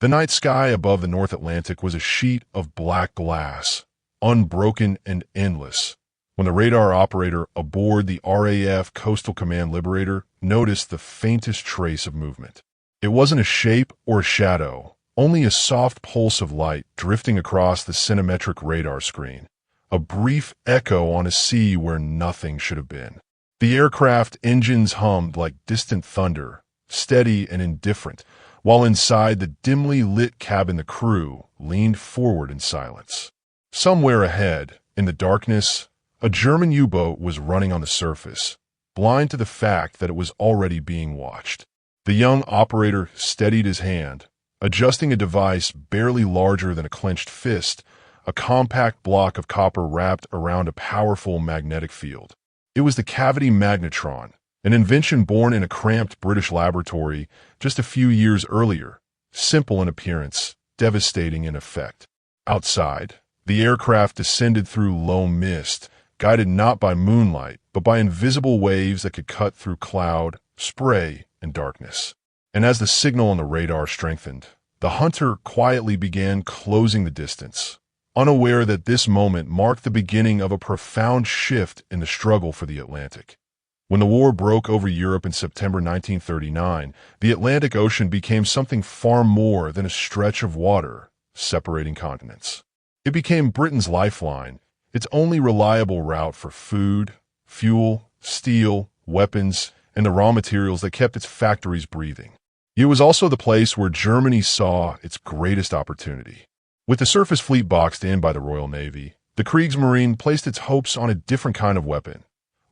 The night sky above the North Atlantic was a sheet of black glass, unbroken and endless, when the radar operator aboard the RAF Coastal Command Liberator noticed the faintest trace of movement. It wasn't a shape or a shadow, only a soft pulse of light drifting across the centimetric radar screen, a brief echo on a sea where nothing should have been. The aircraft engines hummed like distant thunder, steady and indifferent, while inside the dimly lit cabin the crew leaned forward in silence. Somewhere ahead, in the darkness, a German U-boat was running on the surface, blind to the fact that it was already being watched. The young operator steadied his hand, adjusting a device barely larger than a clenched fist, a compact block of copper wrapped around a powerful magnetic field. It was the cavity magnetron, an invention born in a cramped British laboratory just a few years earlier, simple in appearance, devastating in effect. Outside, the aircraft descended through low mist, guided not by moonlight, but by invisible waves that could cut through cloud, spray, and darkness. And as the signal on the radar strengthened, the hunter quietly began closing the distance, unaware that this moment marked the beginning of a profound shift in the struggle for the Atlantic. When the war broke over Europe in September 1939, the Atlantic Ocean became something far more than a stretch of water separating continents. It became Britain's lifeline, its only reliable route for food, fuel, steel, weapons, and the raw materials that kept its factories breathing. It was also the place where Germany saw its greatest opportunity. With the surface fleet boxed in by the Royal Navy, the Kriegsmarine placed its hopes on a different kind of weapon.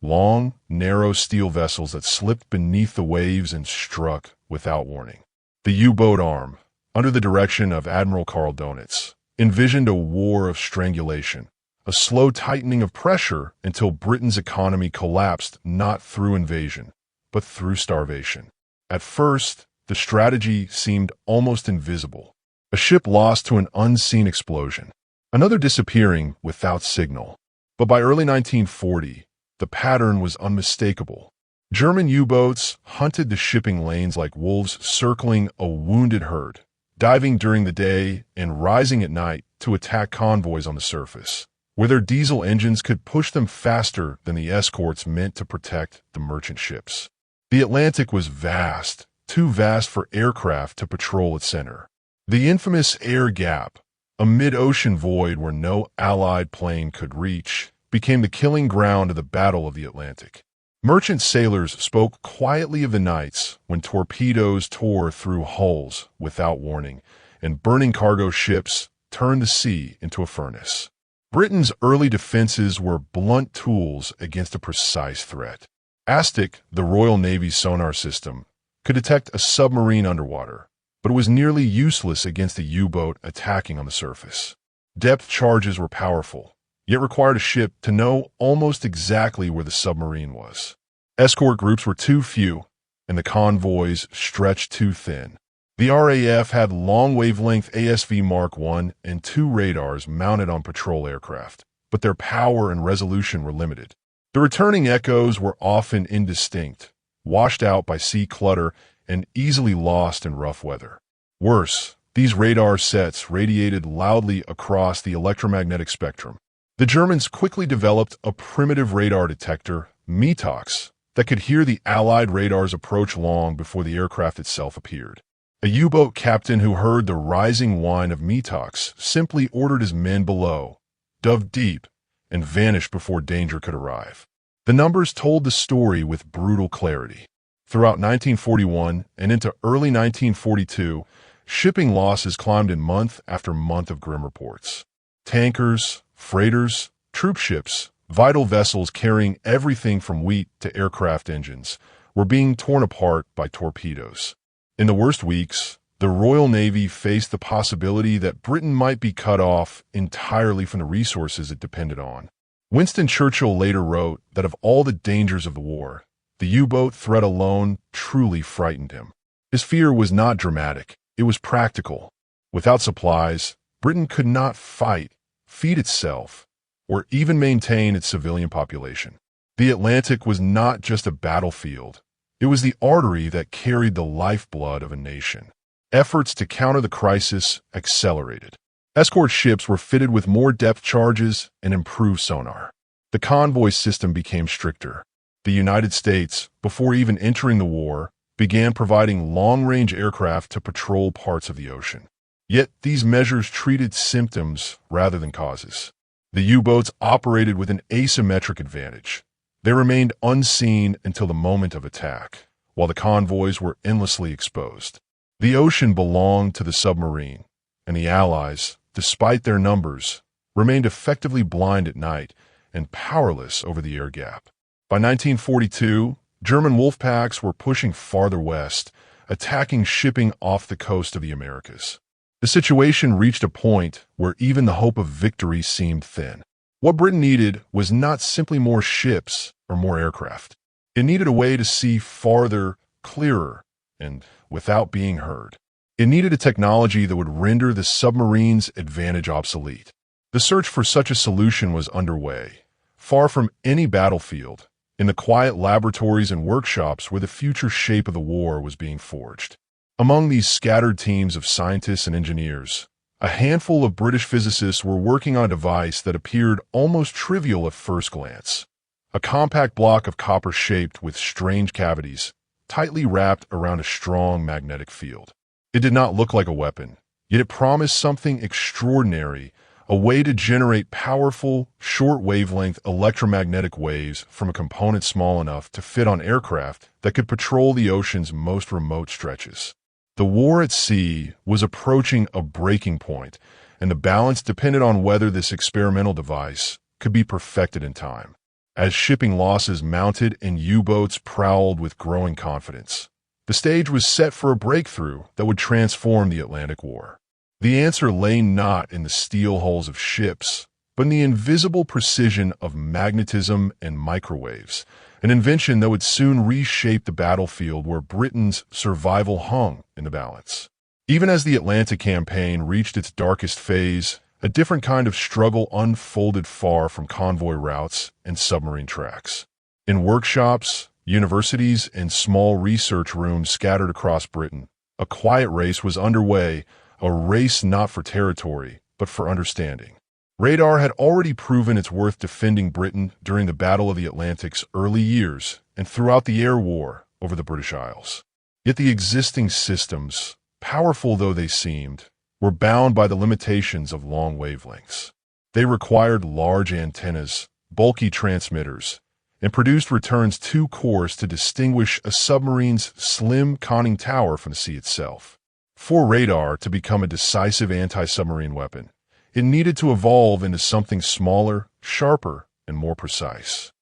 Long, narrow steel vessels that slipped beneath the waves and struck without warning. The U-boat arm, under the direction of Admiral Karl Donitz, envisioned a war of strangulation, a slow tightening of pressure until Britain's economy collapsed not through invasion, but through starvation. At first, the strategy seemed almost invisible. A ship lost to an unseen explosion, another disappearing without signal. But by early 1940, the pattern was unmistakable. German U-boats hunted the shipping lanes like wolves circling a wounded herd, diving during the day and rising at night to attack convoys on the surface, where their diesel engines could push them faster than the escorts meant to protect the merchant ships. The Atlantic was vast, too vast for aircraft to patrol its center. The infamous air gap, a mid-ocean void where no Allied plane could reach, became the killing ground of the Battle of the Atlantic. Merchant sailors spoke quietly of the nights when torpedoes tore through hulls without warning, and burning cargo ships turned the sea into a furnace. Britain's early defenses were blunt tools against a precise threat. ASTIC, the Royal Navy's sonar system, could detect a submarine underwater, but it was nearly useless against a U-boat attacking on the surface. Depth charges were powerful, yet required a ship to know almost exactly where the submarine was. Escort groups were too few, and the convoys stretched too thin. The RAF had long-wavelength ASV Mark I and II radars mounted on patrol aircraft, but their power and resolution were limited. The returning echoes were often indistinct, washed out by sea clutter and easily lost in rough weather. Worse, these radar sets radiated loudly across the electromagnetic spectrum. The Germans quickly developed a primitive radar detector, Metox, that could hear the Allied radars approach long before the aircraft itself appeared. A U-boat captain who heard the rising whine of Metox simply ordered his men below, dove deep, and vanished before danger could arrive. The numbers told the story with brutal clarity. Throughout 1941 and into early 1942, shipping losses climbed in month after month of grim reports. Tankers, freighters, troop ships, vital vessels carrying everything from wheat to aircraft engines were being torn apart by torpedoes. In the worst weeks, the Royal Navy faced the possibility that Britain might be cut off entirely from the resources it depended on. Winston Churchill later wrote that of all the dangers of the war, the U-boat threat alone truly frightened him. His fear was not dramatic, it was practical. Without supplies, Britain could not fight, feed itself, or even maintain its civilian population. The Atlantic was not just a battlefield. It was the artery that carried the lifeblood of a nation. efforts to counter the crisis accelerated. Escort ships were fitted with more depth charges and improved sonar. The convoy system became stricter. The United States, before even entering the war, began providing long-range aircraft to patrol parts of the ocean. Yet these measures treated symptoms rather than causes. The U-boats operated with an asymmetric advantage. They remained unseen until the moment of attack, while the convoys were endlessly exposed. The ocean belonged to the submarine, and the Allies, despite their numbers, remained effectively blind at night and powerless over the air gap. By 1942, German wolf packs were pushing farther west, attacking shipping off the coast of the Americas. The situation reached a point where even the hope of victory seemed thin. What Britain needed was not simply more ships or more aircraft. It needed a way to see farther, clearer, and without being heard. It needed a technology that would render the submarine's advantage obsolete. The search for such a solution was underway, far from any battlefield, in the quiet laboratories and workshops where the future shape of the war was being forged. Among these scattered teams of scientists and engineers, a handful of British physicists were working on a device that appeared almost trivial at first glance. A compact block of copper shaped with strange cavities, tightly wrapped around a strong magnetic field. It did not look like a weapon, yet it promised something extraordinary, a way to generate powerful, short-wavelength electromagnetic waves from a component small enough to fit on aircraft that could patrol the ocean's most remote stretches. The war at sea was approaching a breaking point, and the balance depended on whether this experimental device could be perfected in time. As shipping losses mounted and U-boats prowled with growing confidence, the stage was set for a breakthrough that would transform the Atlantic War. The answer lay not in the steel hulls of ships, but in the invisible precision of magnetism and microwaves, an invention that would soon reshape the battlefield where Britain's survival hung in the balance. Even as the Atlantic campaign reached its darkest phase, a different kind of struggle unfolded far from convoy routes and submarine tracks. In workshops, universities, and small research rooms scattered across Britain, a quiet race was underway, a race not for territory, but for understanding. Radar had already proven its worth defending Britain during the Battle of the Atlantic's early years and throughout the air war over the British Isles. Yet the existing systems, powerful though they seemed, were bound by the limitations of long wavelengths. They required large antennas, bulky transmitters, and produced returns too coarse to distinguish a submarine's slim conning tower from the sea itself. For radar to become a decisive anti-submarine weapon, it needed to evolve into something smaller, sharper, and more precise.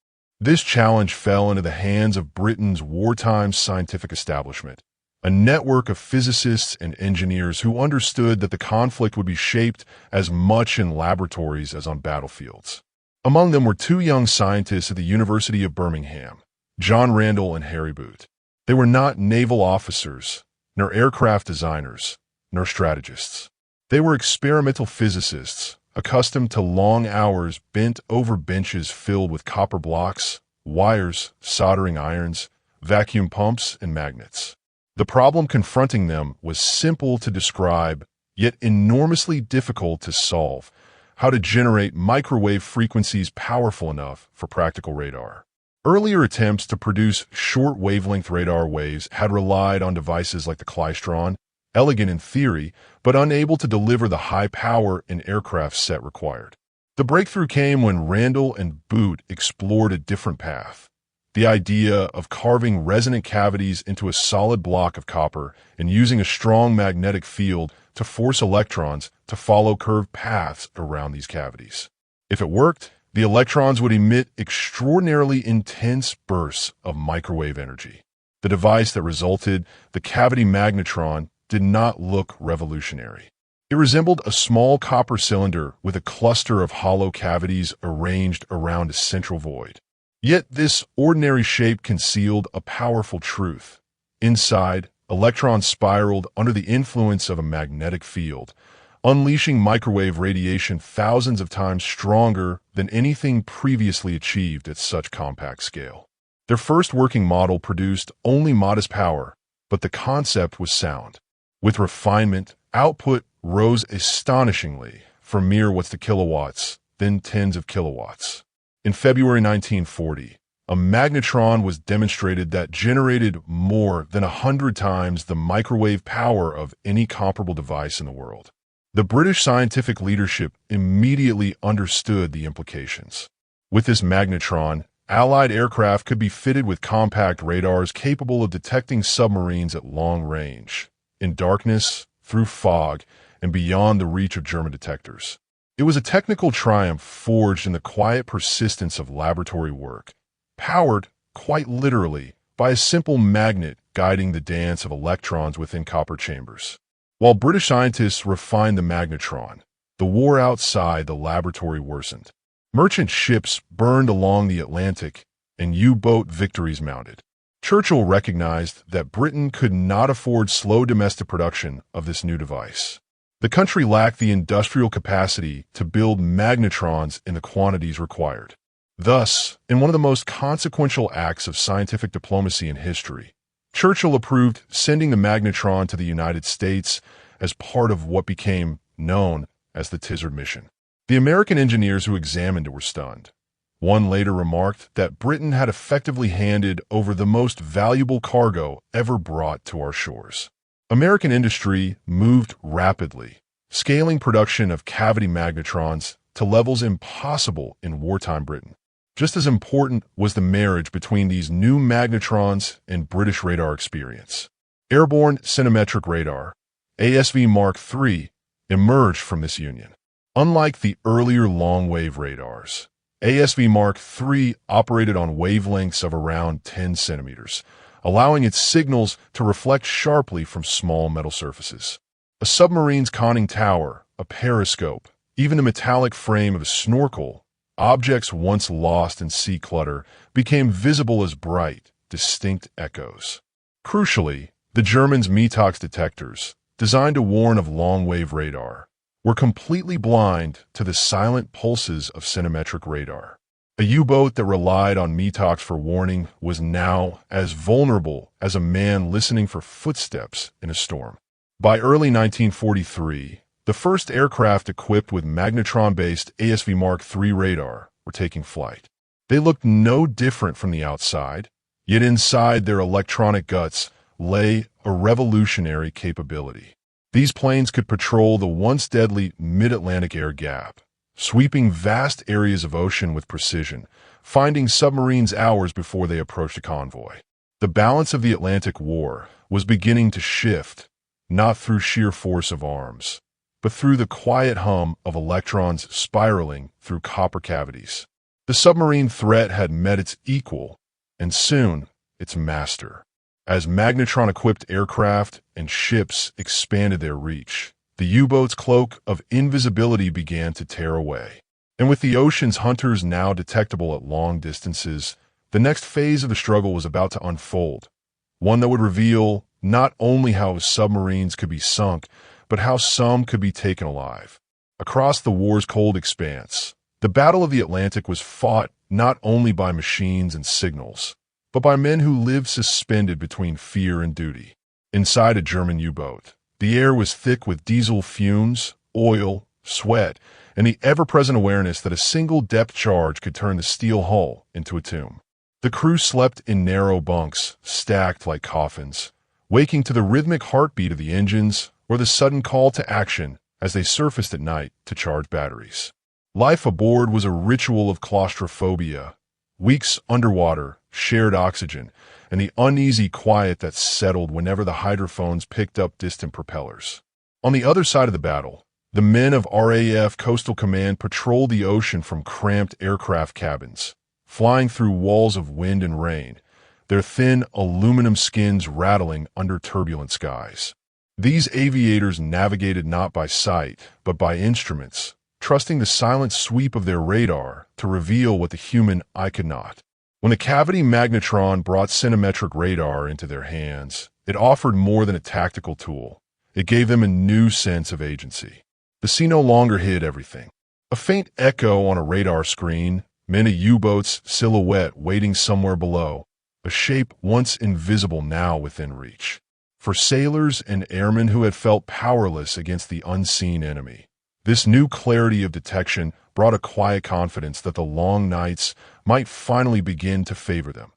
This challenge fell into the hands of Britain's wartime scientific establishment, a network of physicists and engineers who understood that the conflict would be shaped as much in laboratories as on battlefields. Among them were two young scientists at the University of Birmingham, John Randall and Harry Boot. They were not naval officers, nor aircraft designers, nor strategists. They were experimental physicists, accustomed to long hours bent over benches filled with copper blocks, wires, soldering irons, vacuum pumps, and magnets. The problem confronting them was simple to describe, yet enormously difficult to solve: how to generate microwave frequencies powerful enough for practical radar. Earlier attempts to produce short-wavelength radar waves had relied on devices like the klystron, elegant in theory, but unable to deliver the high power an aircraft set required. The breakthrough came when Randall and Boot explored a different path. The idea of carving resonant cavities into a solid block of copper and using a strong magnetic field to force electrons to follow curved paths around these cavities. If it worked, the electrons would emit extraordinarily intense bursts of microwave energy. The device that resulted, the cavity magnetron, did not look revolutionary. It resembled a small copper cylinder with a cluster of hollow cavities arranged around a central void. Yet this ordinary shape concealed a powerful truth. Inside, electrons spiraled under the influence of a magnetic field, unleashing microwave radiation thousands of times stronger than anything previously achieved at such compact scale. Their first working model produced only modest power, but the concept was sound. With refinement, output rose astonishingly from mere watts to kilowatts, then tens of kilowatts. In February 1940, a magnetron was demonstrated that generated more than 100 times the microwave power of any comparable device in the world. The British scientific leadership immediately understood the implications. With this magnetron, Allied aircraft could be fitted with compact radars capable of detecting submarines at long range, in darkness, through fog, and beyond the reach of German detectors. It was a technical triumph forged in the quiet persistence of laboratory work, powered, quite literally, by a simple magnet guiding the dance of electrons within copper chambers. While British scientists refined the magnetron, the war outside the laboratory worsened. Merchant ships burned along the Atlantic, and U-boat victories mounted. Churchill recognized that Britain could not afford slow domestic production of this new device. The country lacked the industrial capacity to build magnetrons in the quantities required. Thus, in one of the most consequential acts of scientific diplomacy in history, Churchill approved sending the magnetron to the United States as part of what became known as the Tizard mission. The American engineers who examined it were stunned. One later remarked that Britain had effectively handed over the most valuable cargo ever brought to our shores. American industry moved rapidly, scaling production of cavity magnetrons to levels impossible in wartime Britain. Just as important was the marriage between these new magnetrons and British radar experience. Airborne centimetric radar, ASV Mark III, emerged from this union. Unlike the earlier long-wave radars, ASV Mark III operated on wavelengths of around 10 centimeters, allowing its signals to reflect sharply from small metal surfaces. A submarine's conning tower, a periscope, even the metallic frame of a snorkel, objects once lost in sea clutter became visible as bright, distinct echoes. Crucially, the Germans' Metox detectors, designed to warn of long-wave radar, were completely blind to the silent pulses of centimetric radar. A U-boat that relied on Metox for warning was now as vulnerable as a man listening for footsteps in a storm. By early 1943, the first aircraft equipped with magnetron-based ASV Mark III radar were taking flight. They looked no different from the outside, yet inside their electronic guts lay a revolutionary capability. These planes could patrol the once deadly mid-Atlantic air gap, sweeping vast areas of ocean with precision, finding submarines hours before they approached a convoy. The balance of the Atlantic War was beginning to shift, not through sheer force of arms, but through the quiet hum of electrons spiraling through copper cavities. The submarine threat had met its equal, and soon its master. As magnetron-equipped aircraft and ships expanded their reach, the U-boat's cloak of invisibility began to tear away. And with the ocean's hunters now detectable at long distances, the next phase of the struggle was about to unfold, one that would reveal not only how submarines could be sunk, but how some could be taken alive. Across the war's cold expanse, the Battle of the Atlantic was fought not only by machines and signals, but by men who lived suspended between fear and duty. Inside a German U-boat, the air was thick with diesel fumes, oil, sweat, and the ever-present awareness that a single depth charge could turn the steel hull into a tomb. The crew slept in narrow bunks, stacked like coffins, waking to the rhythmic heartbeat of the engines or the sudden call to action as they surfaced at night to charge batteries. Life aboard was a ritual of claustrophobia, weeks underwater, shared oxygen, and the uneasy quiet that settled whenever the hydrophones picked up distant propellers. On the other side of the battle, the men of RAF Coastal Command patrolled the ocean from cramped aircraft cabins, flying through walls of wind and rain, their thin aluminum skins rattling under turbulent skies. These aviators navigated not by sight, but by instruments, trusting the silent sweep of their radar to reveal what the human eye could not. When the cavity magnetron brought centimetric radar into their hands, it offered more than a tactical tool. It gave them a new sense of agency. The sea no longer hid everything. A faint echo on a radar screen meant a U-boat's silhouette waiting somewhere below, a shape once invisible now within reach. for sailors and airmen who had felt powerless against the unseen enemy. This new clarity of detection brought a quiet confidence that the long nights might finally begin to favor them.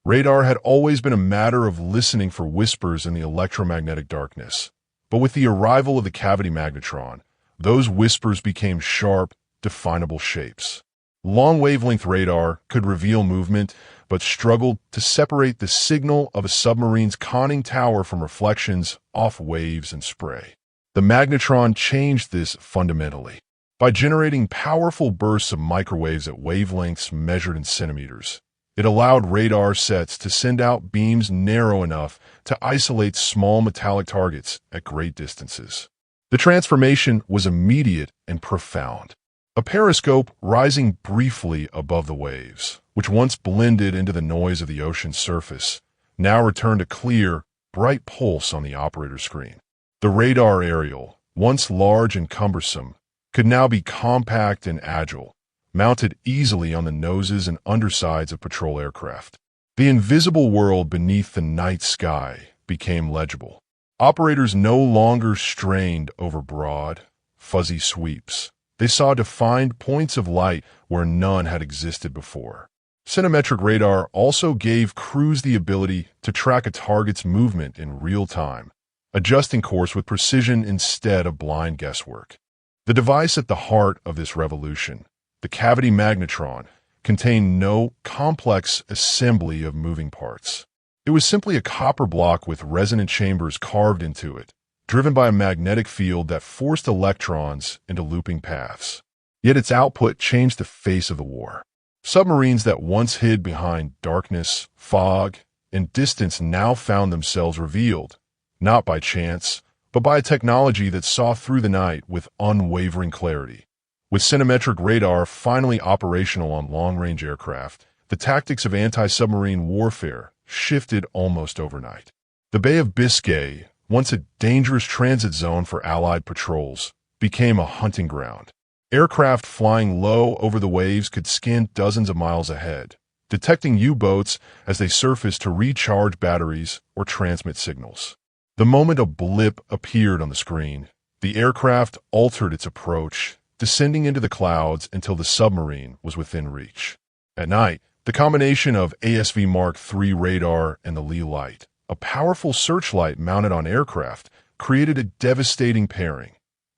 Radar had always been a matter of listening for whispers in the electromagnetic darkness, but with the arrival of the cavity magnetron, those whispers became sharp, definable shapes. Long-wavelength radar could reveal movement, but struggled to separate the signal of a submarine's conning tower from reflections off waves and spray. The magnetron changed this fundamentally. By generating powerful bursts of microwaves at wavelengths measured in centimeters, it allowed radar sets to send out beams narrow enough to isolate small metallic targets at great distances. The transformation was immediate and profound. A periscope rising briefly above the waves, which once blended into the noise of the ocean's surface, now returned a clear, bright pulse on the operator's screen. The radar aerial, once large and cumbersome, could now be compact and agile, mounted easily on the noses and undersides of patrol aircraft. The invisible world beneath the night sky became legible. Operators no longer strained over broad, fuzzy sweeps. They saw defined points of light where none had existed before. Centimetric radar also gave crews the ability to track a target's movement in real time, adjusting course with precision instead of blind guesswork. The device at the heart of this revolution, the cavity magnetron, contained no complex assembly of moving parts. It was simply a copper block with resonant chambers carved into it, driven by a magnetic field that forced electrons into looping paths. Yet its output changed the face of the war. Submarines that once hid behind darkness, fog, and distance now found themselves revealed, not by chance, but by a technology that saw through the night with unwavering clarity. With centimetric radar finally operational on long-range aircraft, the tactics of anti-submarine warfare shifted almost overnight. The Bay of Biscay, once a dangerous transit zone for Allied patrols, became a hunting ground. Aircraft flying low over the waves could scan dozens of miles ahead, detecting U-boats as they surfaced to recharge batteries or transmit signals. The moment a blip appeared on the screen, the aircraft altered its approach, descending into the clouds until the submarine was within reach. At night, the combination of ASV Mark III radar and the Lee light, a powerful searchlight mounted on aircraft, created a devastating pairing.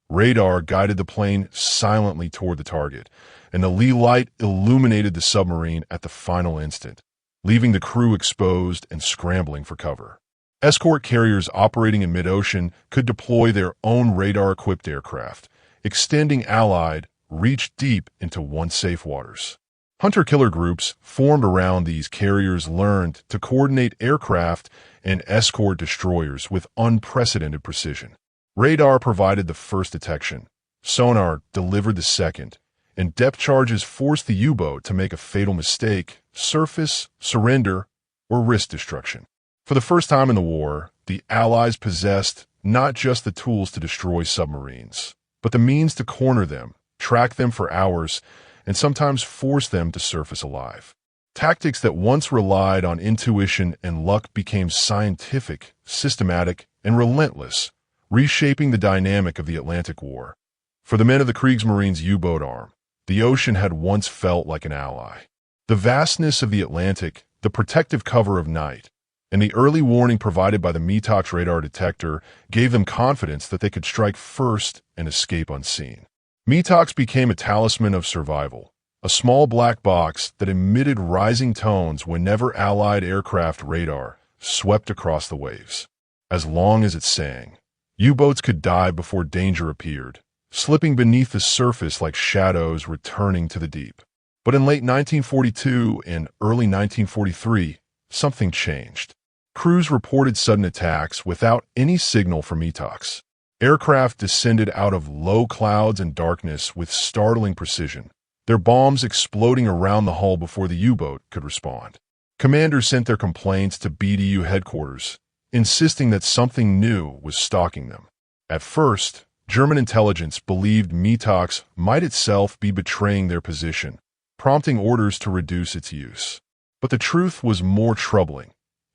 Radar guided the plane silently toward the target, and the Lee light illuminated the submarine at the final instant, leaving the crew exposed and scrambling for cover. Escort carriers operating in mid-ocean could deploy their own radar-equipped aircraft, extending Allied reach deep into once safe waters. Hunter-killer groups formed around these carriers learned to coordinate aircraft and escort destroyers with unprecedented precision. Radar provided the first detection, sonar delivered the second, and depth charges forced the U-boat to make a fatal mistake, surface, surrender, or risk destruction. For the first time in the war, the Allies possessed not just the tools to destroy submarines, but the means to corner them, track them for hours, and sometimes force them to surface alive. Tactics that once relied on intuition and luck became scientific, systematic, and relentless, reshaping the dynamic of the Atlantic War. For the men of the Kriegsmarine's U-boat arm, the ocean had once felt like an ally. The vastness of the Atlantic, the protective cover of night, and the early warning provided by the Metox radar detector gave them confidence that they could strike first and escape unseen. Metox became a talisman of survival, a small black box that emitted rising tones whenever Allied aircraft radar swept across the waves. As long as it sang, U-boats could dive before danger appeared, slipping beneath the surface like shadows returning to the deep. But in late 1942 and early 1943, something changed. Crews reported sudden attacks without any signal from Metox. Aircraft descended out of low clouds and darkness with startling precision, their bombs exploding around the hull before the U-boat could respond. Commanders sent their complaints to BDU headquarters, insisting that something new was stalking them. At first, German intelligence believed Metox might itself be betraying their position, prompting orders to reduce its use. But the truth was more troubling.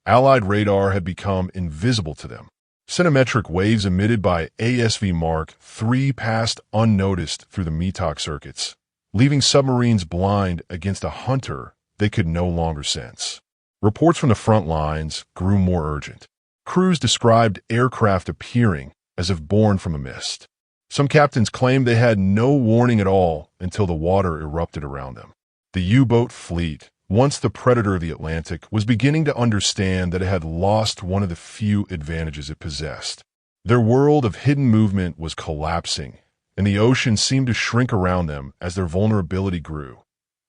Allied radar had become invisible to them. Centimetric waves emitted by ASV Mark III passed unnoticed through the Metox circuits, leaving submarines blind against a hunter they could no longer sense. Reports from the front lines grew more urgent. Crews described aircraft appearing as if born from a mist. Some captains claimed they had no warning at all until the water erupted around them. The U-boat fleet, once the predator of the Atlantic, was beginning to understand that it had lost one of the few advantages it possessed. Their world of hidden movement was collapsing, and the ocean seemed to shrink around them as their vulnerability grew.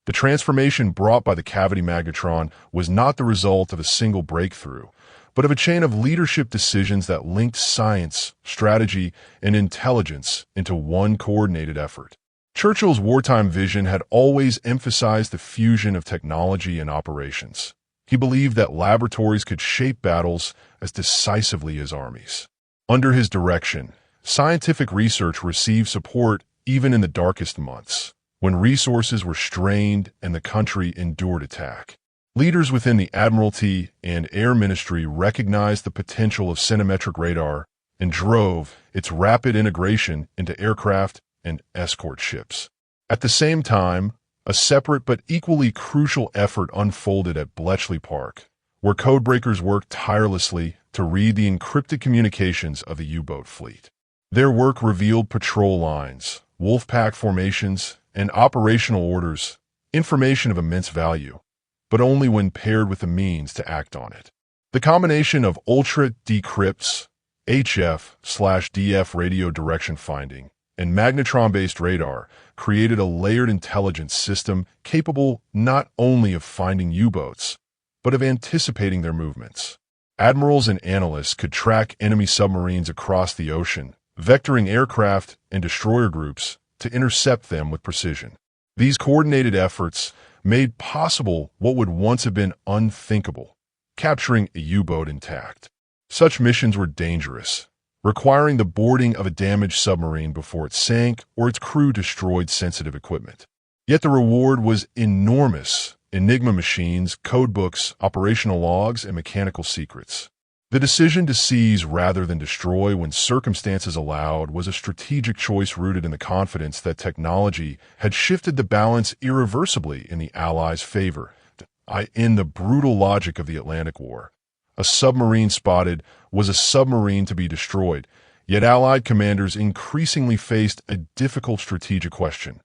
The transformation brought by the cavity magnetron was not the result of a single breakthrough, but of a chain of leadership decisions that linked science, strategy, and intelligence into one coordinated effort. Churchill's wartime vision had always emphasized the fusion of technology and operations. He believed that laboratories could shape battles as decisively as armies. Under his direction, scientific research received support even in the darkest months, when resources were strained and the country endured attack. Leaders within the Admiralty and Air Ministry recognized the potential of centimetric radar and drove its rapid integration into aircraft and escort ships. At the same time, a separate but equally crucial effort unfolded at Bletchley Park, where codebreakers worked tirelessly to read the encrypted communications of the U-boat fleet. Their work revealed patrol lines, wolf pack formations, and operational orders, information of immense value, but only when paired with the means to act on it. The combination of ultra-decrypts, HF/DF radio direction finding, and magnetron-based radar created a layered intelligence system capable not only of finding U-boats, but of anticipating their movements. Admirals and analysts could track enemy submarines across the ocean, vectoring aircraft and destroyer groups to intercept them with precision. These coordinated efforts made possible what would once have been unthinkable, capturing a U-boat intact. Such missions were dangerous, requiring the boarding of a damaged submarine before it sank or its crew destroyed sensitive equipment. Yet the reward was enormous: Enigma machines, codebooks, operational logs, and mechanical secrets. The decision to seize rather than destroy when circumstances allowed was a strategic choice rooted in the confidence that technology had shifted the balance irreversibly in the Allies' favor. In the brutal logic of the Atlantic War, a submarine spotted was a submarine to be destroyed, yet Allied commanders increasingly faced a difficult strategic question.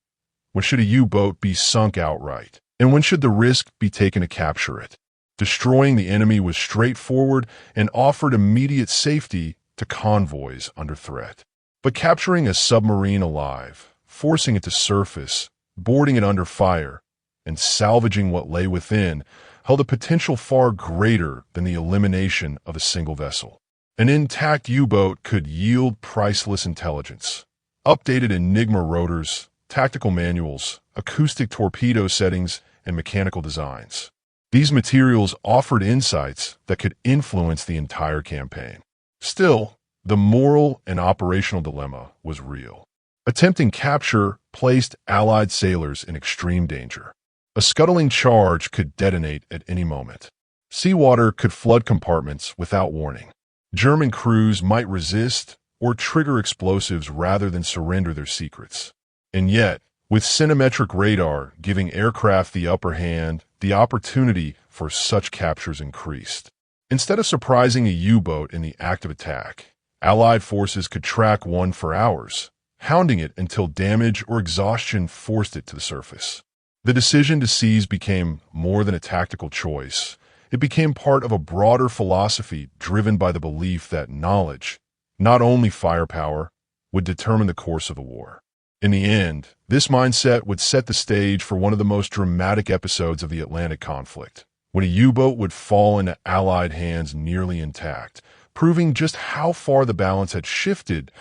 When should a U-boat be sunk outright? And when should the risk be taken to capture it? Destroying the enemy was straightforward and offered immediate safety to convoys under threat. But capturing a submarine alive, forcing it to surface, boarding it under fire, and salvaging what lay within held a potential far greater than the elimination of a single vessel. An intact U-boat could yield priceless intelligence, updated Enigma rotors, tactical manuals, acoustic torpedo settings, and mechanical designs. These materials offered insights that could influence the entire campaign. Still, the moral and operational dilemma was real. Attempting capture placed Allied sailors in extreme danger. A scuttling charge could detonate at any moment. Seawater could flood compartments without warning. German crews might resist or trigger explosives rather than surrender their secrets. And yet, with centimetric radar giving aircraft the upper hand, the opportunity for such captures increased. Instead of surprising a U-boat in the act of attack, Allied forces could track one for hours, hounding it until damage or exhaustion forced it to the surface. The decision to seize became more than a tactical choice. It became part of a broader philosophy driven by the belief that knowledge, not only firepower, would determine the course of the war. In the end, this mindset would set the stage for one of the most dramatic episodes of the Atlantic conflict, when a U-boat would fall into Allied hands nearly intact, proving just how far the balance had shifted.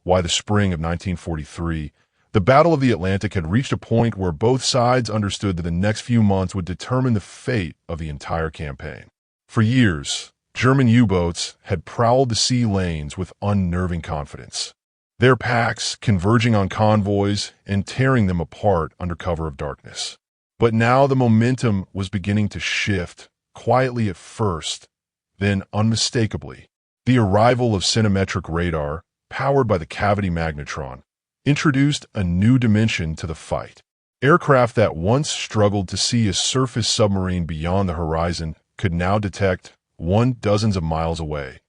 Why the spring of 1943, the Battle of the Atlantic had reached a point where both sides understood that the next few months would determine the fate of the entire campaign. For years, German U-boats had prowled the sea lanes with unnerving confidence, their packs converging on convoys and tearing them apart under cover of darkness. But now the momentum was beginning to shift, quietly at first, then unmistakably. The arrival of centimetric radar, powered by the cavity magnetron, introduced a new dimension to the fight. Aircraft that once struggled to see a surface submarine beyond the horizon could now detect one dozens of miles away,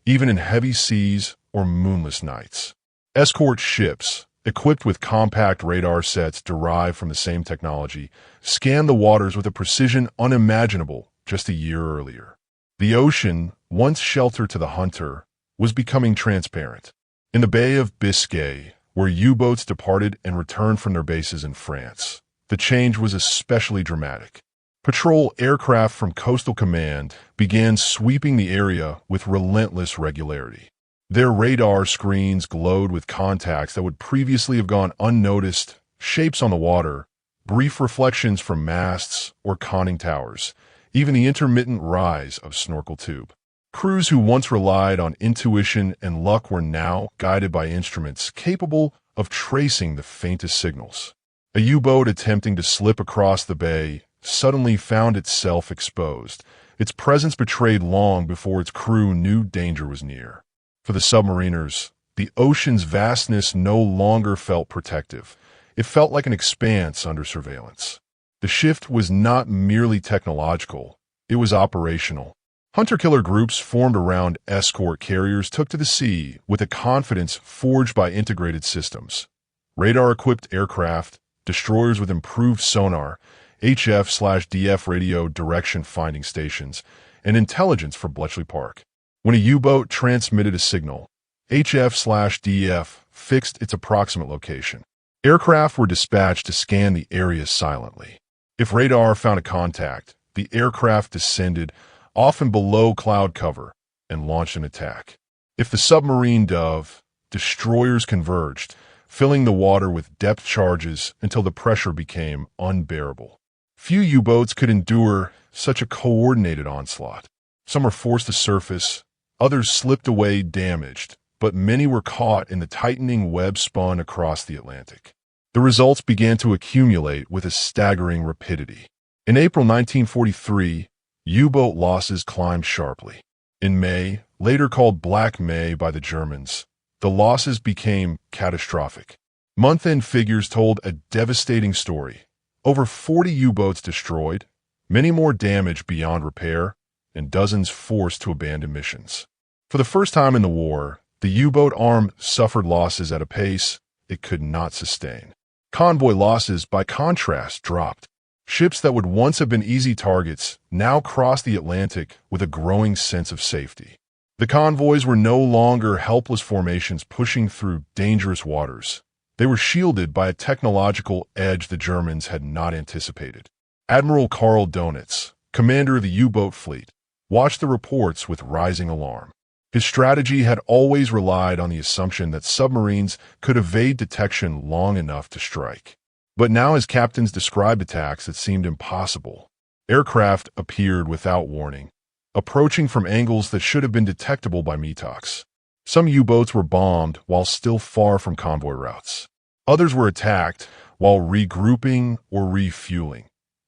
even in heavy seas or moonless nights. Escort ships, equipped with compact radar sets derived from the same technology, scanned the waters with a precision unimaginable just a year earlier. The ocean, once shelter to the hunter, was becoming transparent. In the Bay of Biscay, where U-boats departed and returned from their bases in France, the change was especially dramatic. Patrol aircraft from Coastal Command began sweeping the area with relentless regularity. Their radar screens glowed with contacts that would previously have gone unnoticed, shapes on the water, brief reflections from masts or conning towers, even the intermittent rise of snorkel tube. Crews who once relied on intuition and luck were now guided by instruments capable of tracing the faintest signals. A U-boat attempting to slip across the bay suddenly found itself exposed, its presence betrayed long before its crew knew danger was near. For the submariners, the ocean's vastness no longer felt protective. It felt like an expanse under surveillance. The shift was not merely technological, it was operational. Hunter-killer groups formed around escort carriers took to the sea with a confidence forged by integrated systems. Radar-equipped aircraft, destroyers with improved sonar, HF/DF radio direction finding stations, and intelligence for Bletchley Park. When a U-boat transmitted a signal, HF/DF fixed its approximate location. Aircraft were dispatched to scan the area silently. If radar found a contact, the aircraft descended, often below cloud cover, and launched an attack. If the submarine dove, destroyers converged, filling the water with depth charges until the pressure became unbearable. Few U-boats could endure such a coordinated onslaught. Some were forced to surface, others slipped away damaged, but many were caught in the tightening web spun across the Atlantic. The results began to accumulate with a staggering rapidity. In April 1943, U-boat losses climbed sharply. In May, later called Black May by the Germans, the losses became catastrophic. Month-end figures told a devastating story. Over 40 U-boats destroyed, many more damaged beyond repair, and dozens forced to abandon missions. For the first time in the war, the U-boat arm suffered losses at a pace it could not sustain. Convoy losses, by contrast, dropped. Ships that would once have been easy targets now crossed the Atlantic with a growing sense of safety. The convoys were no longer helpless formations pushing through dangerous waters. They were shielded by a technological edge the Germans had not anticipated. Admiral Karl Donitz, commander of the U-boat fleet, watched the reports with rising alarm. His strategy had always relied on the assumption that submarines could evade detection long enough to strike. But now his captains described attacks that seemed impossible. Aircraft appeared without warning, approaching from angles that should have been detectable by Metox. Some U-boats were bombed while still far from convoy routes. Others were attacked while regrouping or refueling,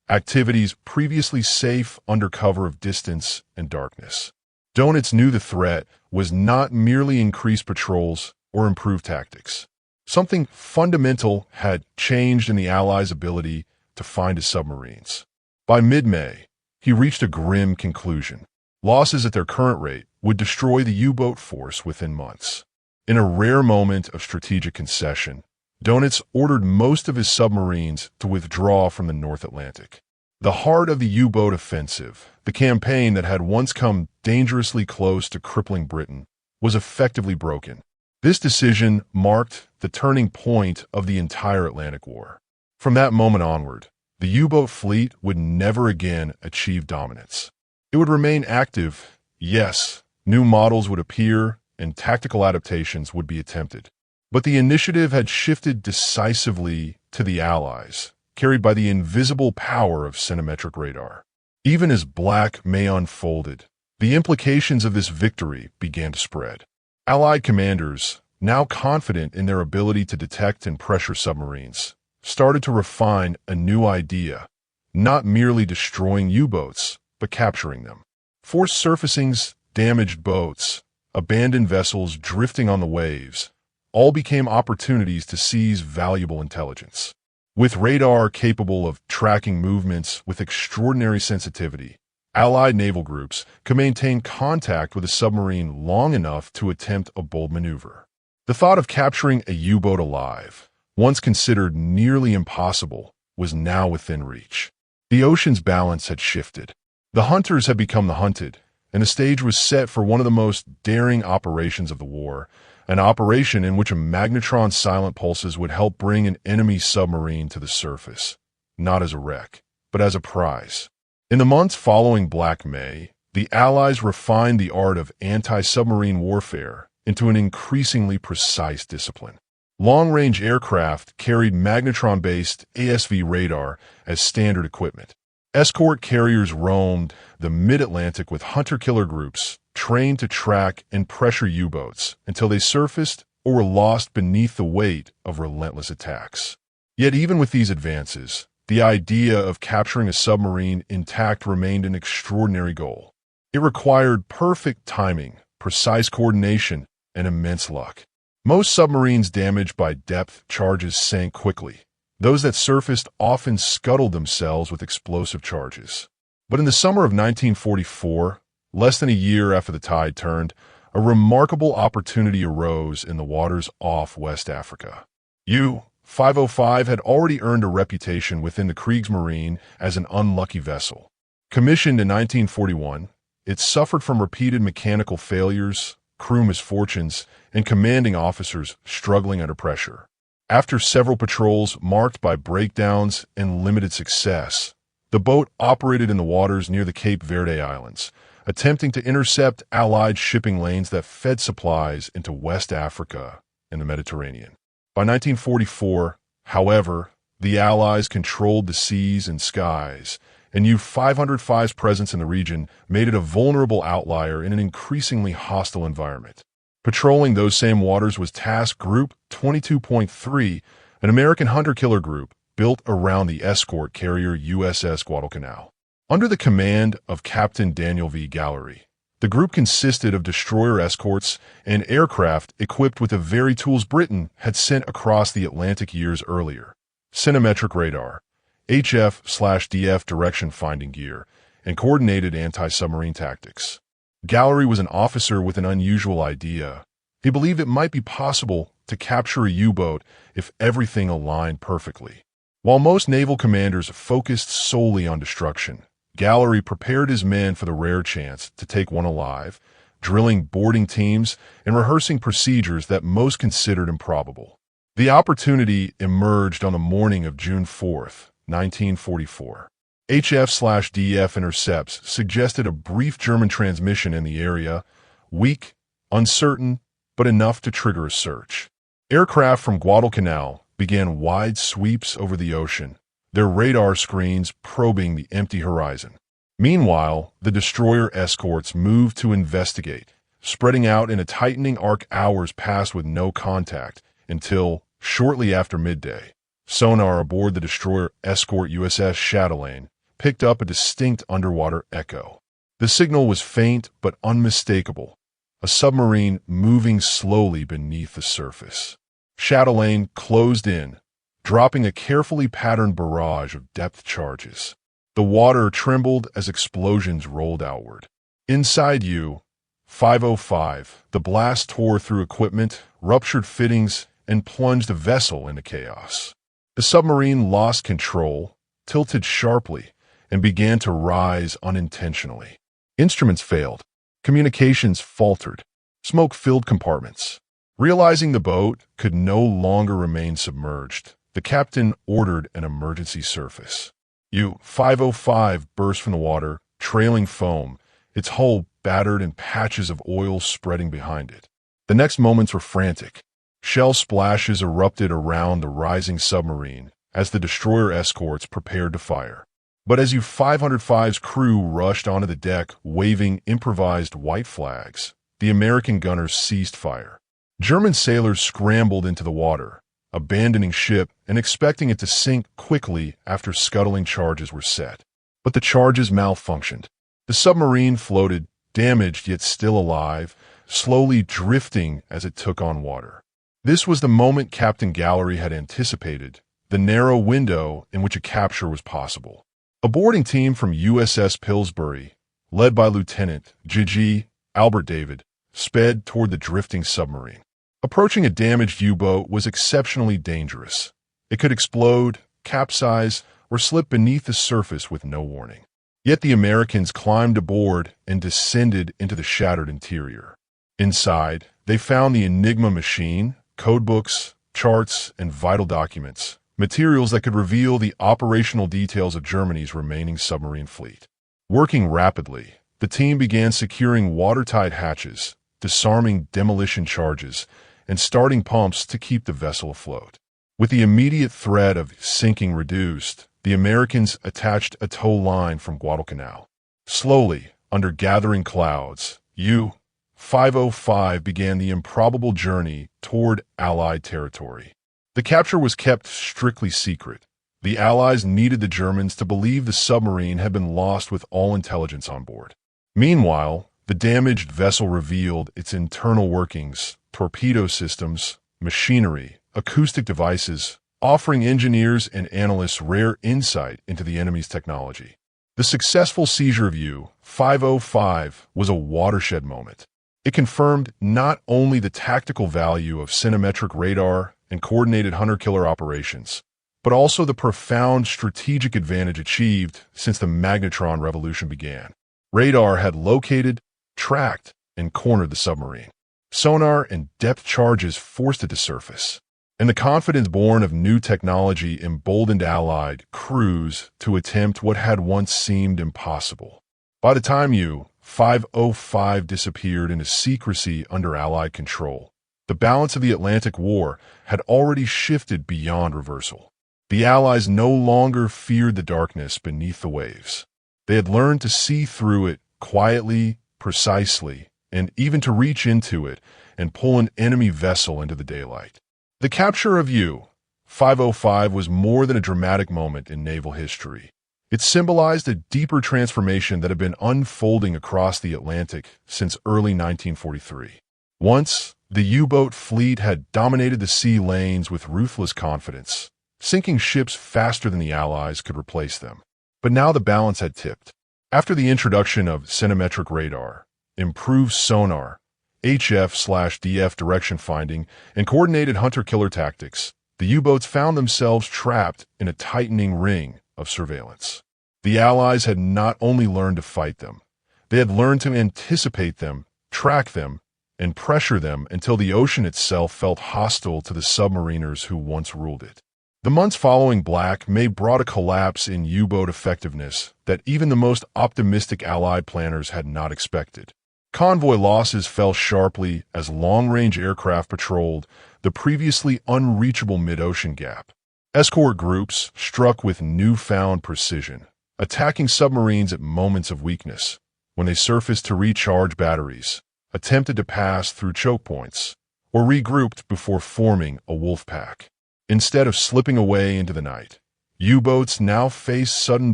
activities previously safe under cover of distance and darkness. Donitz knew the threat was not merely increased patrols or improved tactics. Something fundamental had changed in the Allies' ability to find his submarines. By mid-May, he reached a grim conclusion. Losses at their current rate would destroy the U-boat force within months. In a rare moment of strategic concession, Donitz ordered most of his submarines to withdraw from the North Atlantic. The heart of the U-boat offensive, the campaign that had once come dangerously close to crippling Britain, was effectively broken. This decision marked the turning point of the entire Atlantic War. From that moment onward, the U-boat fleet would never again achieve dominance. It would remain active, yes, new models would appear, and tactical adaptations would be attempted. But the initiative had shifted decisively to the Allies, carried by the invisible power of centimetric radar. Even as Black May unfolded, the implications of this victory began to spread. Allied commanders, now confident in their ability to detect and pressure submarines, started to refine a new idea, not merely destroying U-boats, but capturing them. Forced surfacings damaged boats, abandoned vessels drifting on the waves, all became opportunities to seize valuable intelligence. With radar capable of tracking movements with extraordinary sensitivity, Allied naval groups could maintain contact with a submarine long enough to attempt a bold maneuver. The thought of capturing a U-boat alive, once considered nearly impossible, was now within reach. The ocean's balance had shifted. The hunters had become the hunted, and the stage was set for one of the most daring operations of the war, an operation in which a magnetron's silent pulses would help bring an enemy submarine to the surface, not as a wreck, but as a prize. In the months following Black May, the Allies refined the art of anti-submarine warfare into an increasingly precise discipline. Long-range aircraft carried magnetron-based ASV radar as standard equipment. Escort carriers roamed the mid-Atlantic with hunter-killer groups trained to track and pressure U-boats until they surfaced or were lost beneath the weight of relentless attacks. Yet even with these advances, the idea of capturing a submarine intact remained an extraordinary goal. It required perfect timing, precise coordination, and immense luck. Most submarines damaged by depth charges sank quickly. Those that surfaced often scuttled themselves with explosive charges. But in the summer of 1944, less than a year after the tide turned, a remarkable opportunity arose in the waters off West Africa. U-505 had already earned a reputation within the Kriegsmarine as an unlucky vessel. Commissioned in 1941, it suffered from repeated mechanical failures, crew misfortunes, and commanding officers struggling under pressure. After several patrols marked by breakdowns and limited success, the boat operated in the waters near the Cape Verde Islands, attempting to intercept Allied shipping lanes that fed supplies into West Africa and the Mediterranean. By 1944, however, the Allies controlled the seas and skies, and U-505's presence in the region made it a vulnerable outlier in an increasingly hostile environment. Patrolling those same waters was Task Group 22.3, an American hunter-killer group built around the escort carrier USS Guadalcanal. Under the command of Captain Daniel V. Gallery, the group consisted of destroyer escorts and aircraft equipped with the very tools Britain had sent across the Atlantic years earlier: centimetric radar, HF/DF direction-finding gear, and coordinated anti-submarine tactics. Gallery was an officer with an unusual idea. He believed it might be possible to capture a U-boat if everything aligned perfectly. While most naval commanders focused solely on destruction, Gallery prepared his men for the rare chance to take one alive, drilling boarding teams and rehearsing procedures that most considered improbable. The opportunity emerged on the morning of June 4th, 1944. HF/DF intercepts suggested a brief German transmission in the area, weak, uncertain, but enough to trigger a search. Aircraft from Guadalcanal began wide sweeps over the ocean, their radar screens probing the empty horizon. Meanwhile, the destroyer escorts moved to investigate, spreading out in a tightening arc. Hours passed with no contact until, shortly after midday, sonar aboard the destroyer escort USS Chatelaine picked up a distinct underwater echo. The signal was faint but unmistakable, a submarine moving slowly beneath the surface. Chatelaine closed in, dropping a carefully patterned barrage of depth charges. The water trembled as explosions rolled outward. Inside U-505, the blast tore through equipment, ruptured fittings, and plunged the vessel into chaos. The submarine lost control, tilted sharply, and began to rise unintentionally. Instruments failed. Communications faltered. Smoke filled compartments. Realizing the boat could no longer remain submerged, the captain ordered an emergency surface. U-505 burst from the water, trailing foam, its hull battered and patches of oil spreading behind it. The next moments were frantic. Shell splashes erupted around the rising submarine as the destroyer escorts prepared to fire. But as U-505's crew rushed onto the deck waving improvised white flags, the American gunners ceased fire. German sailors scrambled into the water, abandoning ship and expecting it to sink quickly after scuttling charges were set. But the charges malfunctioned. The submarine floated, damaged yet still alive, slowly drifting as it took on water. This was the moment Captain Gallery had anticipated, the narrow window in which a capture was possible. A boarding team from USS Pillsbury, led by Lieutenant G.G. Albert David, sped toward the drifting submarine. Approaching a damaged U-boat was exceptionally dangerous. It could explode, capsize, or slip beneath the surface with no warning. Yet the Americans climbed aboard and descended into the shattered interior. Inside, they found the Enigma machine, codebooks, charts, and vital documents, materials that could reveal the operational details of Germany's remaining submarine fleet. Working rapidly, the team began securing watertight hatches, disarming demolition charges, and starting pumps to keep the vessel afloat. With the immediate threat of sinking reduced, the Americans attached a tow line from Guadalcanal. Slowly, under gathering clouds, U-505 began the improbable journey toward Allied territory. The capture was kept strictly secret. The Allies needed the Germans to believe the submarine had been lost with all intelligence on board. Meanwhile, the damaged vessel revealed its internal workings, torpedo systems, machinery, acoustic devices, offering engineers and analysts rare insight into the enemy's technology. The successful seizure of U-505 was a watershed moment. It confirmed not only the tactical value of centimetric radar and coordinated hunter-killer operations, but also the profound strategic advantage achieved since the magnetron revolution began. Radar had located, tracked, and cornered the submarine. Sonar and depth charges forced it to surface, and the confidence born of new technology emboldened Allied crews to attempt what had once seemed impossible. By the time U-505 disappeared into secrecy under Allied control, the balance of the Atlantic War had already shifted beyond reversal. The Allies no longer feared the darkness beneath the waves. They had learned to see through it quietly, precisely, and even to reach into it and pull an enemy vessel into the daylight. The capture of U-505 was more than a dramatic moment in naval history. It symbolized a deeper transformation that had been unfolding across the Atlantic since early 1943. Once, the U-boat fleet had dominated the sea lanes with ruthless confidence, sinking ships faster than the Allies could replace them. But now the balance had tipped. After the introduction of centimetric radar, improved sonar, HF/DF direction finding, and coordinated hunter-killer tactics, the U-boats found themselves trapped in a tightening ring of surveillance. The Allies had not only learned to fight them, they had learned to anticipate them, track them, and pressure them until the ocean itself felt hostile to the submariners who once ruled it. The months following Black May brought a collapse in U-boat effectiveness that even the most optimistic Allied planners had not expected. Convoy losses fell sharply as long-range aircraft patrolled the previously unreachable mid-ocean gap. Escort groups struck with newfound precision, attacking submarines at moments of weakness, when they surfaced to recharge batteries, attempted to pass through choke points, or regrouped before forming a wolf pack. Instead of slipping away into the night, U-boats now faced sudden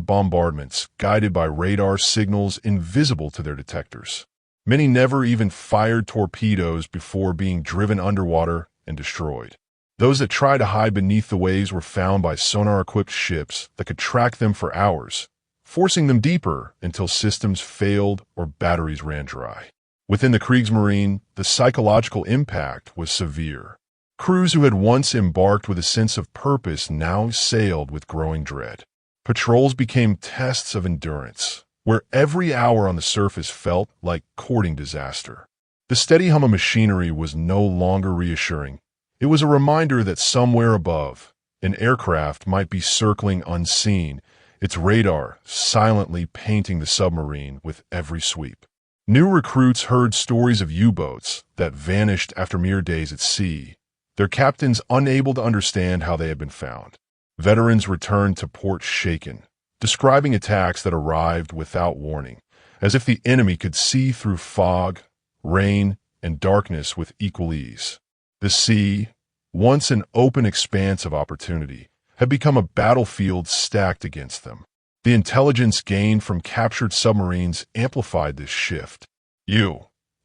bombardments guided by radar signals invisible to their detectors. Many never even fired torpedoes before being driven underwater and destroyed. Those that tried to hide beneath the waves were found by sonar-equipped ships that could track them for hours, forcing them deeper until systems failed or batteries ran dry. Within the Kriegsmarine, the psychological impact was severe. Crews who had once embarked with a sense of purpose now sailed with growing dread. Patrols became tests of endurance, where every hour on the surface felt like courting disaster. The steady hum of machinery was no longer reassuring. It was a reminder that somewhere above, an aircraft might be circling unseen, its radar silently painting the submarine with every sweep. New recruits heard stories of U-boats that vanished after mere days at sea, their captains unable to understand how they had been found. Veterans returned to port shaken, describing attacks that arrived without warning, as if the enemy could see through fog, rain, and darkness with equal ease. The sea, once an open expanse of opportunity, had become a battlefield stacked against them. The intelligence gained from captured submarines amplified this shift.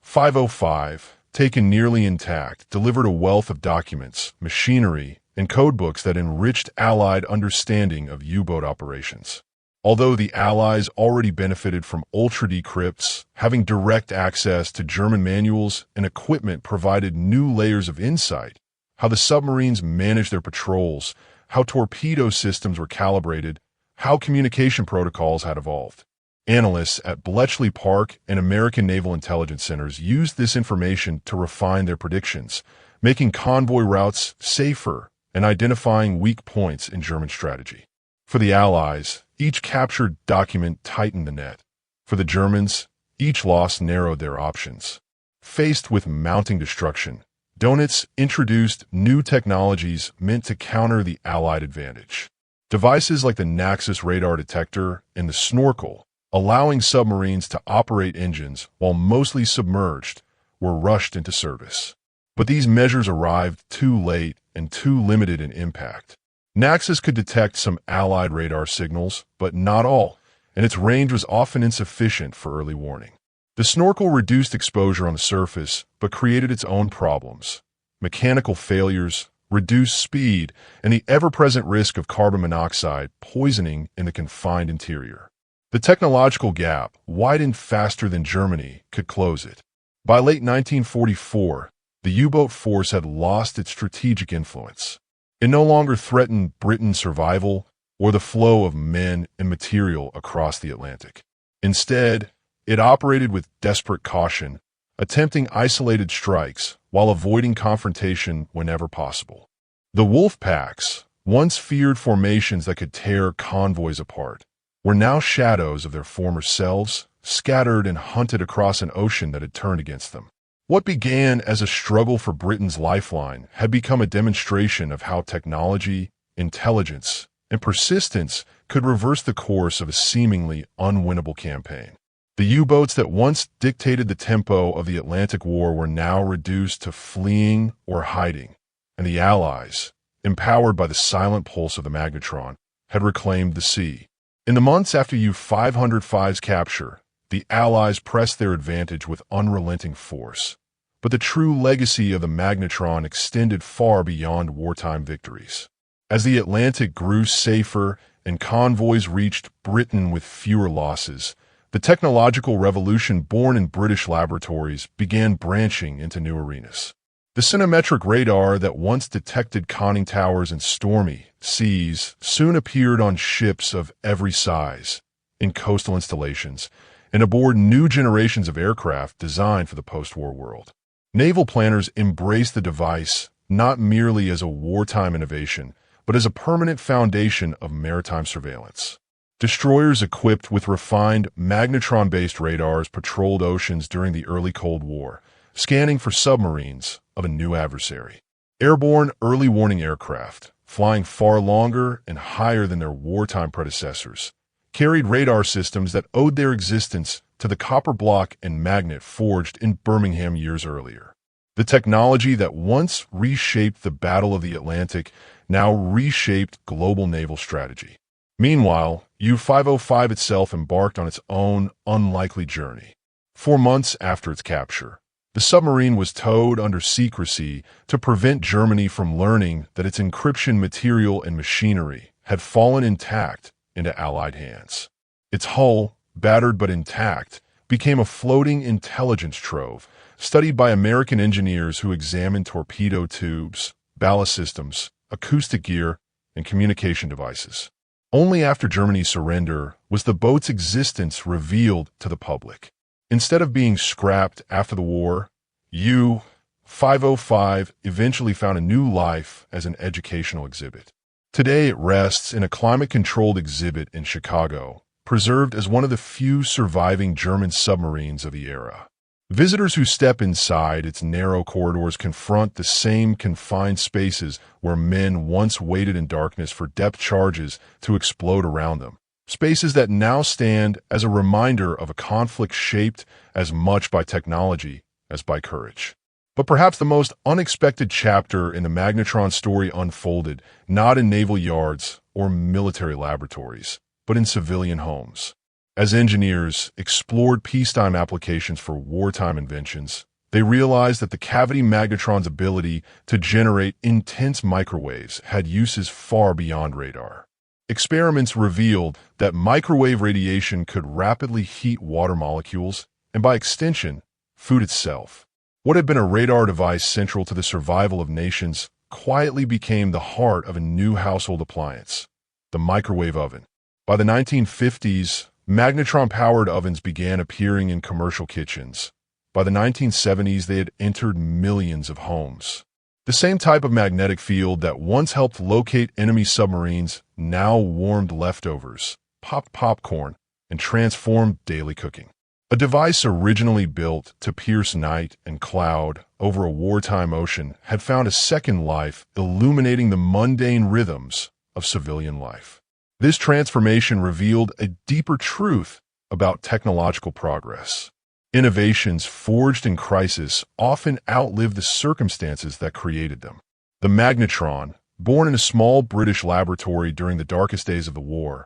505, taken nearly intact, delivered a wealth of documents, machinery, and codebooks that enriched Allied understanding of U-boat operations. Although the Allies already benefited from ultra-decrypts, having direct access to German manuals and equipment provided new layers of insight: how the submarines managed their patrols, how torpedo systems were calibrated, how communication protocols had evolved. Analysts at Bletchley Park and American Naval Intelligence Centers used this information to refine their predictions, making convoy routes safer and identifying weak points in German strategy. For the Allies, each captured document tightened the net. For the Germans, each loss narrowed their options. Faced with mounting destruction, Dönitz introduced new technologies meant to counter the Allied advantage. Devices like the Naxos radar detector and the snorkel, allowing submarines to operate engines while mostly submerged, were rushed into service. But these measures arrived too late and too limited in impact. Naxos could detect some Allied radar signals, but not all, and its range was often insufficient for early warning. The snorkel reduced exposure on the surface, but created its own problems: mechanical failures, reduced speed, and the ever-present risk of carbon monoxide poisoning in the confined interior. The technological gap, widened faster than Germany could close it. By late 1944, the U-boat force had lost its strategic influence. It no longer threatened Britain's survival or the flow of men and material across the Atlantic. Instead, it operated with desperate caution, attempting isolated strikes while avoiding confrontation whenever possible. The wolf packs, once feared formations that could tear convoys apart, were now shadows of their former selves, scattered and hunted across an ocean that had turned against them. What began as a struggle for Britain's lifeline had become a demonstration of how technology, intelligence, and persistence could reverse the course of a seemingly unwinnable campaign. The U-boats that once dictated the tempo of the Atlantic War were now reduced to fleeing or hiding, and the Allies, empowered by the silent pulse of the magnetron, had reclaimed the sea. In the months after U-505's capture, the Allies pressed their advantage with unrelenting force. But the true legacy of the magnetron extended far beyond wartime victories. As the Atlantic grew safer and convoys reached Britain with fewer losses, the technological revolution born in British laboratories began branching into new arenas. The centimetric radar that once detected conning towers in stormy seas soon appeared on ships of every size, in coastal installations, and aboard new generations of aircraft designed for the post-war world. Naval planners embraced the device not merely as a wartime innovation, but as a permanent foundation of maritime surveillance. Destroyers equipped with refined magnetron-based radars patrolled oceans during the early Cold War, scanning for submarines of a new adversary. Airborne early warning aircraft, flying far longer and higher than their wartime predecessors, carried radar systems that owed their existence to the copper block and magnet forged in Birmingham years earlier. The technology that once reshaped the Battle of the Atlantic now reshaped global naval strategy. Meanwhile, U-505 itself embarked on its own unlikely journey. 4 months after its capture, the submarine was towed under secrecy to prevent Germany from learning that its encryption material and machinery had fallen intact into Allied hands. Its hull, battered but intact, became a floating intelligence trove, studied by American engineers who examined torpedo tubes, ballast systems, acoustic gear, and communication devices. Only after Germany's surrender was the boat's existence revealed to the public. Instead of being scrapped after the war, U-505 eventually found a new life as an educational exhibit. Today it rests in a climate-controlled exhibit in Chicago, preserved as one of the few surviving German submarines of the era. Visitors who step inside its narrow corridors confront the same confined spaces where men once waited in darkness for depth charges to explode around them. Spaces that now stand as a reminder of a conflict shaped as much by technology as by courage. But perhaps the most unexpected chapter in the magnetron story unfolded not in naval yards or military laboratories, but in civilian homes. As engineers explored peacetime applications for wartime inventions, they realized that the cavity magnetron's ability to generate intense microwaves had uses far beyond radar. Experiments revealed that microwave radiation could rapidly heat water molecules, and by extension, food itself. What had been a radar device central to the survival of nations quietly became the heart of a new household appliance, the microwave oven. By the 1950s, magnetron-powered ovens began appearing in commercial kitchens. By the 1970s, they had entered millions of homes. The same type of magnetic field that once helped locate enemy submarines now warmed leftovers, popped popcorn, and transformed daily cooking. A device originally built to pierce night and cloud over a wartime ocean had found a second life, illuminating the mundane rhythms of civilian life. This transformation revealed a deeper truth about technological progress. Innovations forged in crisis often outlive the circumstances that created them. The magnetron, born in a small British laboratory during the darkest days of the war,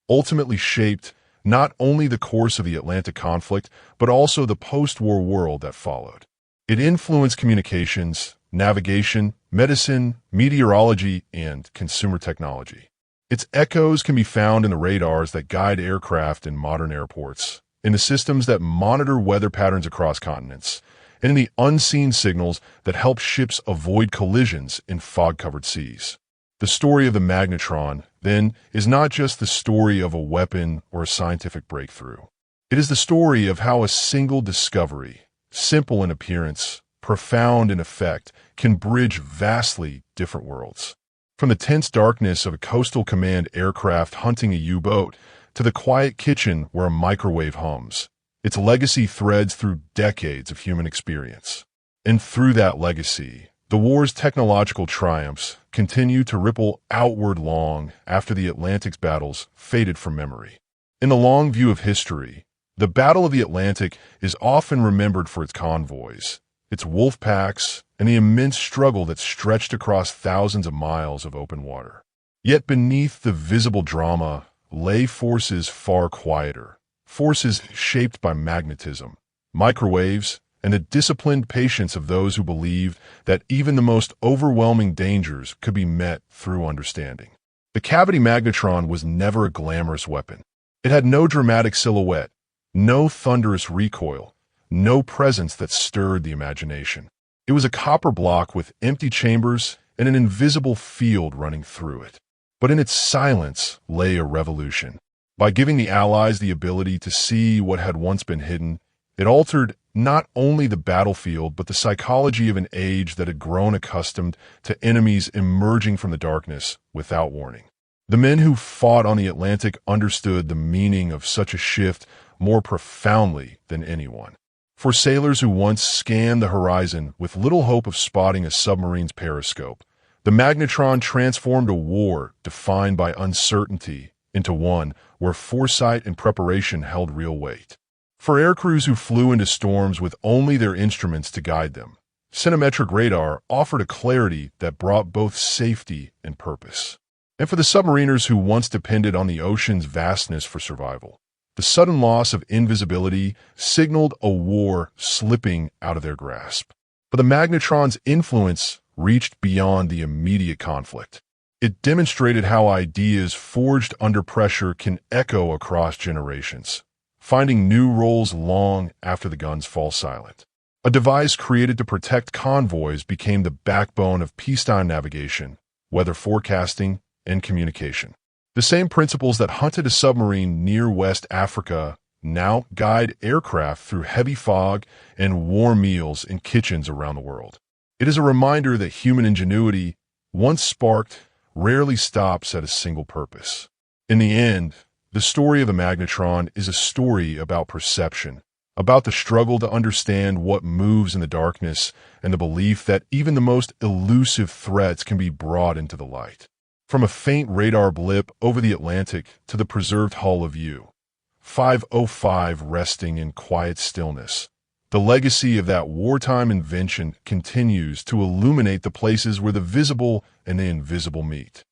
ultimately shaped not only the course of the Atlantic conflict, but also the post-war world that followed. It influenced communications, navigation, medicine, meteorology, and consumer technology. Its echoes can be found in the radars that guide aircraft in modern airports, in the systems that monitor weather patterns across continents, and in the unseen signals that help ships avoid collisions in fog-covered seas. The story of the magnetron, then, is not just the story of a weapon or a scientific breakthrough. It is the story of how a single discovery, simple in appearance, profound in effect, can bridge vastly different worlds. From the tense darkness of a coastal command aircraft hunting a U-boat to the quiet kitchen where a microwave hums, its legacy threads through decades of human experience. And through that legacy, the war's technological triumphs continue to ripple outward long after the Atlantic's battles faded from memory. In the long view of history, the Battle of the Atlantic is often remembered for its convoys, its wolf packs, and the immense struggle that stretched across thousands of miles of open water. Yet beneath the visible drama lay forces far quieter, forces shaped by magnetism, microwaves, and the disciplined patience of those who believed that even the most overwhelming dangers could be met through understanding. The cavity magnetron was never a glamorous weapon. It had no dramatic silhouette, no thunderous recoil, no presence that stirred the imagination. It was a copper block with empty chambers and an invisible field running through it. But in its silence lay a revolution. By giving the Allies the ability to see what had once been hidden, it altered not only the battlefield but the psychology of an age that had grown accustomed to enemies emerging from the darkness without warning. The men who fought on the Atlantic understood the meaning of such a shift more profoundly than anyone. For sailors who once scanned the horizon with little hope of spotting a submarine's periscope, the magnetron transformed a war defined by uncertainty into one where foresight and preparation held real weight. For aircrews who flew into storms with only their instruments to guide them, centimetric radar offered a clarity that brought both safety and purpose. And for the submariners who once depended on the ocean's vastness for survival, the sudden loss of invisibility signaled a war slipping out of their grasp. But the magnetron's influence reached beyond the immediate conflict. It demonstrated how ideas forged under pressure can echo across generations, finding new roles long after the guns fall silent. A device created to protect convoys became the backbone of peacetime navigation, weather forecasting, and communication. The same principles that hunted a submarine near West Africa now guide aircraft through heavy fog and warm meals in kitchens around the world. It is a reminder that human ingenuity, once sparked, rarely stops at a single purpose. In the end, the story of the magnetron is a story about perception, about the struggle to understand what moves in the darkness and the belief that even the most elusive threats can be brought into the light. From a faint radar blip over the Atlantic to the preserved hull of U-505 resting in quiet stillness, the legacy of that wartime invention continues to illuminate the places where the visible and the invisible meet.